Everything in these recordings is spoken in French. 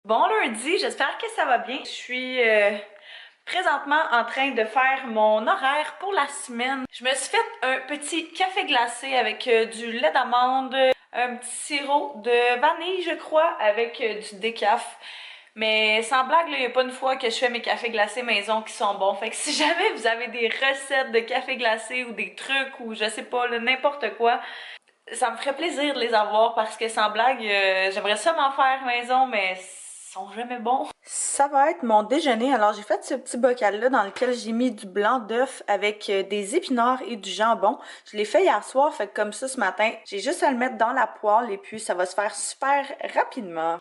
Bon lundi, j'espère que ça va bien. Je suis présentement en train de faire mon horaire pour la semaine. Je me suis fait un petit café glacé avec du lait d'amande, un petit sirop de vanille, je crois, avec du décaf. Mais sans blague, il n'y a pas une fois que je fais mes cafés glacés maison qui sont bons. Fait que si jamais vous avez des recettes de café glacé ou des trucs ou je sais pas, n'importe quoi, ça me ferait plaisir de les avoir parce que sans blague, j'aimerais ça m'en faire maison, mais ils sont jamais bons. Ça va être mon déjeuner. Alors j'ai fait ce petit bocal-là dans lequel j'ai mis du blanc d'œuf avec des épinards et du jambon. Je l'ai fait hier soir, fait que comme ça ce matin, j'ai juste à le mettre dans la poêle et puis ça va se faire super rapidement.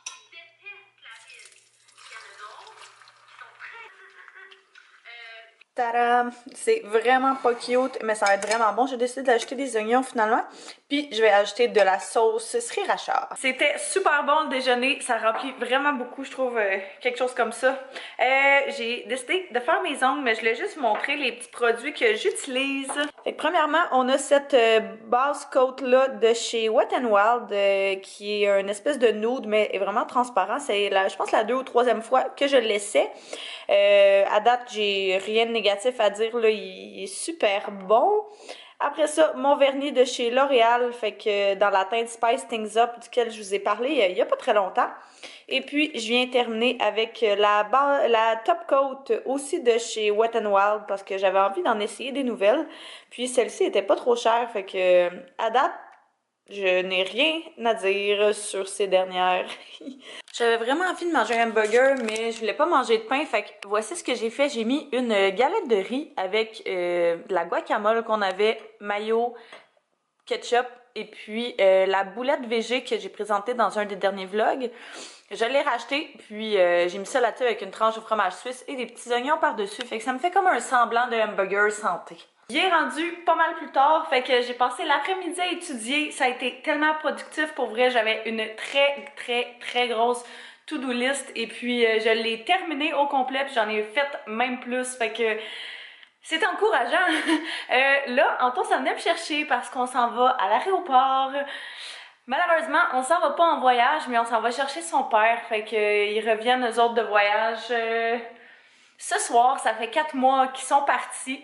Tadam! C'est vraiment pas cute, mais ça va être vraiment bon. J'ai décidé d'ajouter des oignons finalement, puis je vais ajouter de la sauce sriracha. C'était super bon le déjeuner, ça remplit vraiment beaucoup, je trouve, quelque chose comme ça. J'ai décidé de faire mes ongles, mais je voulais juste vous montrer les petits produits que j'utilise. Fait que premièrement, on a cette base coat-là de chez Wet n Wild, qui est une espèce de nude, mais est vraiment transparent. C'est, je pense, la 2e ou 3e fois que je l'essaie. À date, j'ai rien de négatif à dire, là, il est super bon. Après ça, mon vernis de chez L'Oréal, fait que dans la teinte Spice Things Up, duquel je vous ai parlé il y a pas très longtemps. Et puis, je viens terminer avec la top coat aussi de chez Wet n Wild parce que j'avais envie d'en essayer des nouvelles. Puis, celle-ci était pas trop chère, fait que à date, je n'ai rien à dire sur ces dernières. J'avais vraiment envie de manger un hamburger, mais je voulais pas manger de pain. Fait que voici ce que j'ai fait. J'ai mis une galette de riz avec de la guacamole qu'on avait, mayo, ketchup et puis la boulette végé que j'ai présentée dans un des derniers vlogs. Je l'ai racheté, puis j'ai mis ça là-dessus avec une tranche de fromage suisse et des petits oignons par-dessus. Fait que ça me fait comme un semblant de hamburger santé. Il est rendu pas mal plus tard, fait que j'ai passé l'après-midi à étudier. Ça a été tellement productif, pour vrai. J'avais une très grosse to-do list et puis je l'ai terminée au complet, puis j'en ai fait même plus. Fait que c'est encourageant. Là, Anton s'en venait me chercher parce qu'on s'en va à l'aéroport. Malheureusement, on s'en va pas en voyage, mais on s'en va chercher son père. Fait qu'ils reviennent eux autres de voyage ce soir. Ça fait 4 mois qu'ils sont partis.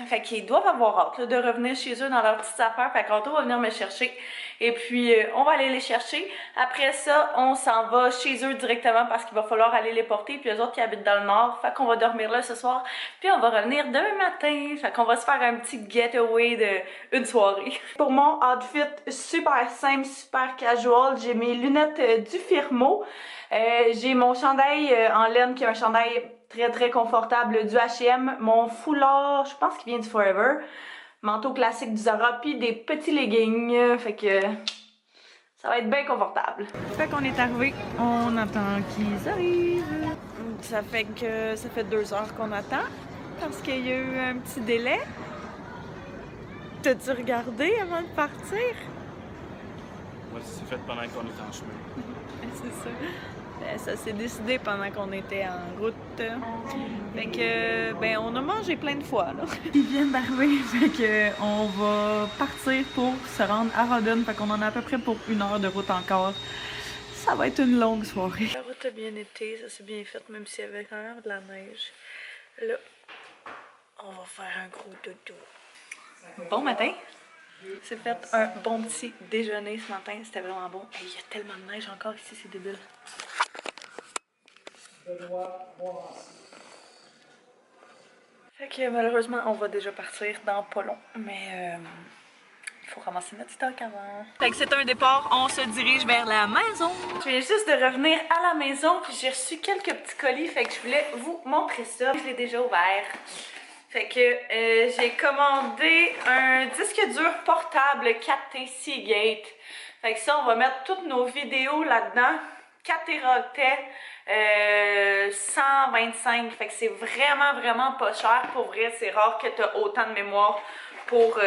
Fait qu'ils doivent avoir hâte là, de revenir chez eux dans leurs petites affaires. Fait qu'Anto va venir me chercher. Et puis, on va aller les chercher. Après ça, on s'en va chez eux directement parce qu'il va falloir aller les porter. Puis eux autres qui habitent dans le nord. Fait qu'on va dormir là ce soir. Puis on va revenir demain matin. Fait qu'on va se faire un petit getaway de une soirée. Pour mon outfit super simple, super casual, j'ai mes lunettes du Firmo. J'ai mon chandail en laine qui est un chandail très confortable du H&M, mon foulard, je pense qu'il vient du Forever, manteau classique du Zara, puis des petits leggings, fait que ça va être bien confortable. Fait qu'on est arrivé, on attend qu'ils arrivent. Ça fait 2 heures qu'on attend, parce qu'il y a eu un petit délai. T'as-tu regardé avant de partir? Moi, c'est fait pendant qu'on est en chemin. C'est ça. Ça s'est décidé pendant qu'on était en route. Fait que, ben, on a mangé plein de fois, là. Ils viennent d'arriver, fait que on va partir pour se rendre à Rodden. Fait qu'on en a à peu près pour 1 heure de route encore. Ça va être une longue soirée. La route a bien été, ça s'est bien fait, même s'il y avait quand même de la neige. Là, on va faire un gros dodo. Bon matin! C'est fait un bon petit déjeuner ce matin, c'était vraiment bon. Il y a tellement de neige encore ici, c'est débile. Fait que malheureusement, on va déjà partir dans pas long, mais il faut ramasser notre stock avant. Fait que c'est un départ, on se dirige vers la maison. Je viens juste de revenir à la maison, puis j'ai reçu quelques petits colis, fait que je voulais vous montrer ça. Je l'ai déjà ouvert. Fait que j'ai commandé un disque dur portable 4T Seagate. Fait que ça, on va mettre toutes nos vidéos là-dedans. 4 téraoctets, 125. Fait que c'est vraiment pas cher. Pour vrai, c'est rare que tu as autant de mémoire pour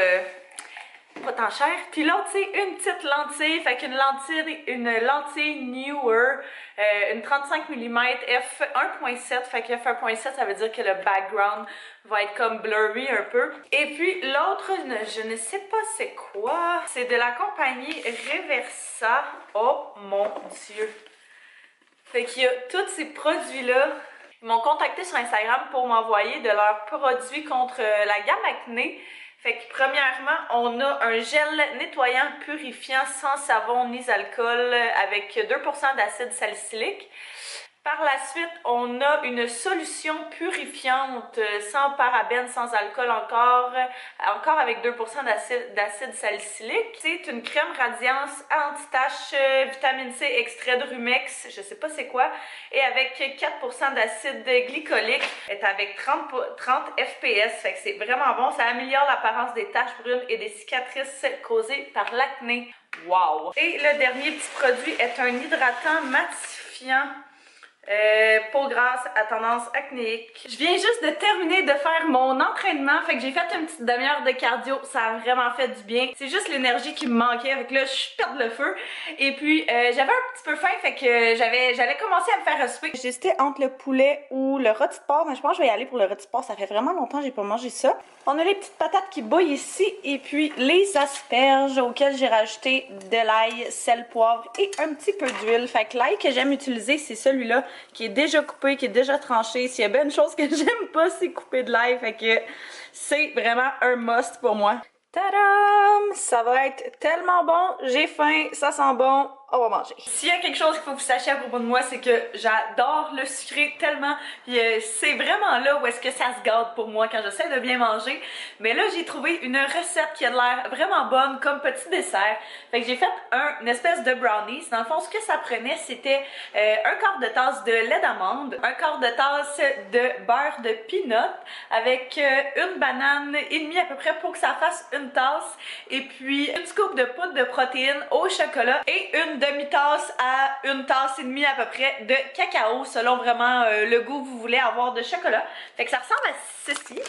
pas tant cher. Puis l'autre, c'est une petite lentille. Fait qu'une lentille Newer, une 35 mm f1.7. Fait que f1.7, ça veut dire que le background va être comme blurry un peu. Et puis l'autre, je ne sais pas c'est quoi. C'est de la compagnie Reversa. Oh mon Dieu! Fait qu'il y a tous ces produits-là. Ils m'ont contacté sur Instagram pour m'envoyer de leurs produits contre la gamme acné. Fait que premièrement, on a un gel nettoyant purifiant sans savon ni alcool avec 2% d'acide salicylique. Par la suite, on a une solution purifiante sans parabènes, sans alcool encore avec 2% d'acide salicylique. C'est une crème radiance anti-tache vitamine C extrait de rumex, je sais pas c'est quoi, et avec 4% d'acide glycolique, est avec 30 fps, fait que c'est vraiment bon, ça améliore l'apparence des taches brunes et des cicatrices causées par l'acné. Wow! Et le dernier petit produit est un hydratant matifiant. Peau grasse à tendance acnéique. Je viens juste de terminer de faire mon entraînement, fait que j'ai fait une petite demi-heure de cardio, ça a vraiment fait du bien. C'est juste l'énergie qui me manquait, avec là je perde le feu. Et puis j'avais un petit peu faim, fait que j'allais commencer à me faire un souper. J'hésitais entre le poulet ou le rôti de porc, mais je pense que je vais y aller pour le rôti de porc, ça fait vraiment longtemps que j'ai pas mangé ça. On a les petites patates qui bouillent ici, et puis les asperges auxquelles j'ai rajouté de l'ail, sel, poivre et un petit peu d'huile. Fait que l'ail que j'aime utiliser, c'est celui-là qui est déjà coupé, qui est déjà tranché. S'il y a bien une chose que j'aime pas, c'est couper de l'ail. Fait que c'est vraiment un must pour moi. Tadam! Ça va être tellement bon. J'ai faim, ça sent bon. On va manger. S'il y a quelque chose qu'il faut que vous sachiez à propos de moi, c'est que j'adore le sucré tellement. C'est vraiment là où est-ce que ça se gâte pour moi quand j'essaie de bien manger. Mais là, j'ai trouvé une recette qui a l'air vraiment bonne comme petit dessert. Fait que j'ai fait une espèce de brownies. Dans le fond, ce que ça prenait, c'était un quart de tasse de lait d'amande, un quart de tasse de beurre de peanut avec une banane et demie à peu près pour que ça fasse une tasse, et puis une scoop de poudre de protéines au chocolat et une demi-tasse à une tasse et demie à peu près de cacao selon vraiment le goût que vous voulez avoir de chocolat. Fait que ça ressemble à ceci.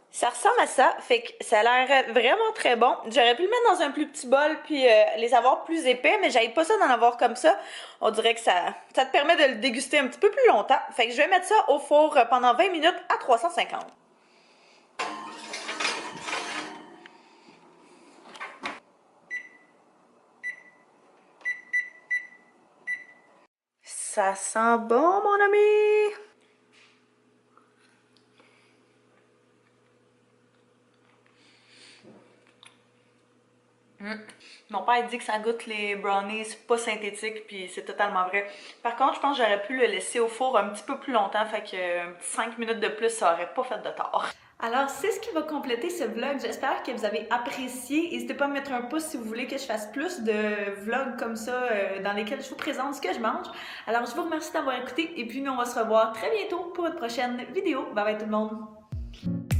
Ça ressemble à ça, fait que ça a l'air vraiment très bon. J'aurais pu le mettre dans un plus petit bol puis les avoir plus épais, mais j'aille pas ça d'en avoir comme ça. On dirait que ça te permet de le déguster un petit peu plus longtemps. Fait que je vais mettre ça au four pendant 20 minutes à 350. Ça sent bon, mon ami! Mon père dit que ça goûte les brownies pas synthétiques, puis c'est totalement vrai. Par contre, je pense que j'aurais pu le laisser au four un petit peu plus longtemps, fait que 5 minutes de plus, ça aurait pas fait de tort. Alors, c'est ce qui va compléter ce vlog. J'espère que vous avez apprécié. N'hésitez pas à mettre un pouce si vous voulez que je fasse plus de vlogs comme ça dans lesquels je vous présente ce que je mange. Alors, je vous remercie d'avoir écouté et puis nous, on va se revoir très bientôt pour une prochaine vidéo. Bye bye tout le monde!